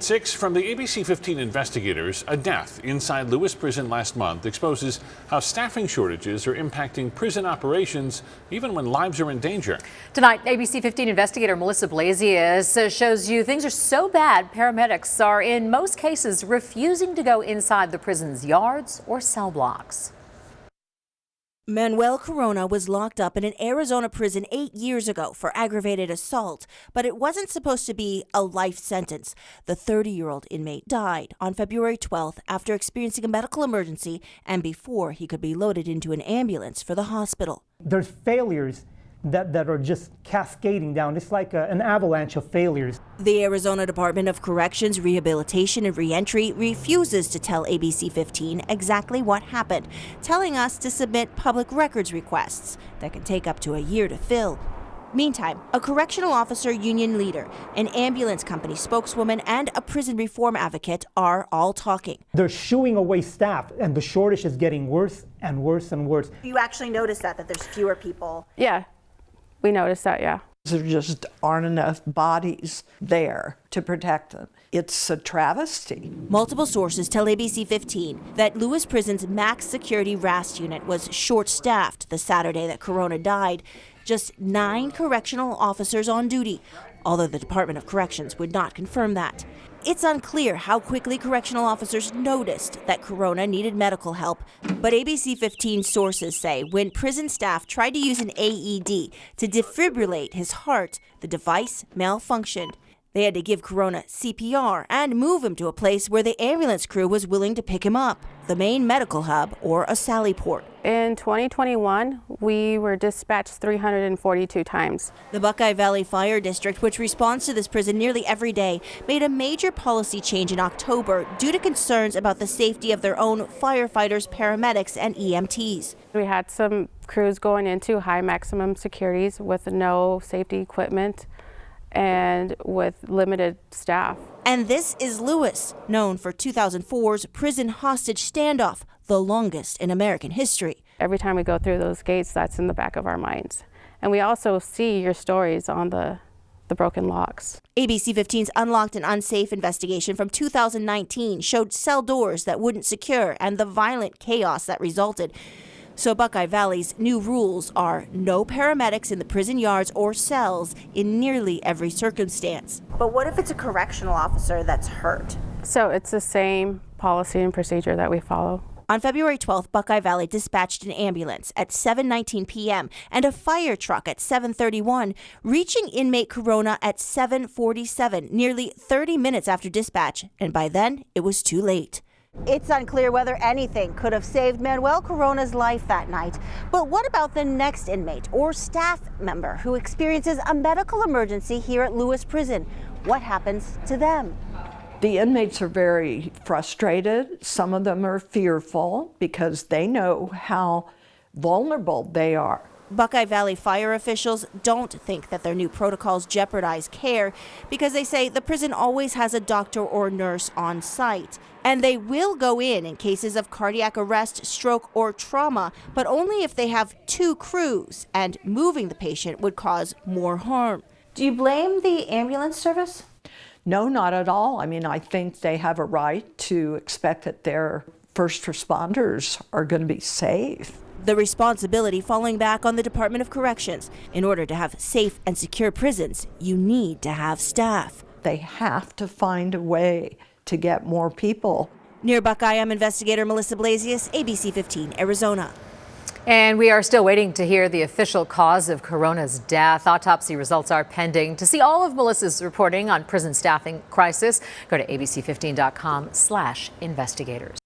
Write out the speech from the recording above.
6 from the ABC 15 investigators, a death inside Lewis Prison last month exposes how staffing shortages are impacting prison operations even when lives are in danger. Tonight, ABC 15 investigator Melissa Blasius shows you things are so bad, paramedics are in most cases refusing to go inside the prison's yards or cell blocks. Manuel Corona was locked up in an Arizona prison 8 years ago for aggravated assault, but it wasn't supposed to be a life sentence. The 30-year-old inmate died on February 12th after experiencing a medical emergency and before he could be loaded into an ambulance for the hospital. There's failures that are just cascading down. It's like an avalanche of failures. The Arizona Department of Corrections, Rehabilitation and Reentry refuses to tell ABC 15 exactly what happened, telling us to submit public records requests that can take up to a year to fill. Meantime, a correctional officer union leader, an ambulance company spokeswoman, and a prison reform advocate are all talking. They're shooing away staff, and the shortage is getting worse and worse and worse. You actually notice that there's fewer people? Yeah, we noticed that, yeah. There just aren't enough bodies there to protect them. It's a travesty. Multiple sources tell ABC 15 that Lewis Prison's max security RAST unit was short-staffed the Saturday that Corona died. Just 9 correctional officers on duty, although the Department of Corrections would not confirm that. It's unclear how quickly correctional officers noticed that Corona needed medical help, but ABC 15 sources say when prison staff tried to use an AED to defibrillate his heart, the device malfunctioned. They had to give Corona CPR and move him to a place where the ambulance crew was willing to pick him up, the main medical hub or a sally port. In 2021, we were dispatched 342 times. The Buckeye Valley Fire District, which responds to this prison nearly every day, made a major policy change in October due to concerns about the safety of their own firefighters, paramedics, and EMTs. We had some crews going into high maximum securities with no safety equipment and with limited staff. And this is Lewis, known for 2004's prison hostage standoff, the longest in American history. Every time we go through those gates, that's in the back of our minds. And we also see your stories on the broken locks. ABC 15's Unlocked and Unsafe investigation from 2019 showed cell doors that wouldn't secure and the violent chaos that resulted. So Buckeye Valley's new rules are no paramedics in the prison yards or cells in nearly every circumstance. But what if it's a correctional officer that's hurt? So it's the same policy and procedure that we follow. On February 12th, Buckeye Valley dispatched an ambulance at 7:19 p.m. and a fire truck at 7:31, reaching inmate Corona at 7:47, nearly 30 minutes after dispatch, and by then it was too late. It's unclear whether anything could have saved Manuel Corona's life that night. But what about the next inmate or staff member who experiences a medical emergency here at Lewis Prison? What happens to them? The inmates are very frustrated. Some of them are fearful because they know how vulnerable they are. Buckeye Valley fire officials don't think that their new protocols jeopardize care because they say the prison always has a doctor or nurse on site. And they will go in cases of cardiac arrest, stroke, or trauma, but only if they have 2 crews, and moving the patient would cause more harm. Do you blame the ambulance service? No, not at all. I mean, I think they have a right to expect that their first responders are going to be safe. The responsibility falling back on the Department of Corrections. In order to have safe and secure prisons, you need to have staff. They have to find a way to get more people. Near Buckeye, I'm investigator Melissa Blasius, ABC 15, Arizona. And we are still waiting to hear the official cause of Corona's death. Autopsy results are pending. To see all of Melissa's reporting on prison staffing crisis, go to abc15.com/investigators.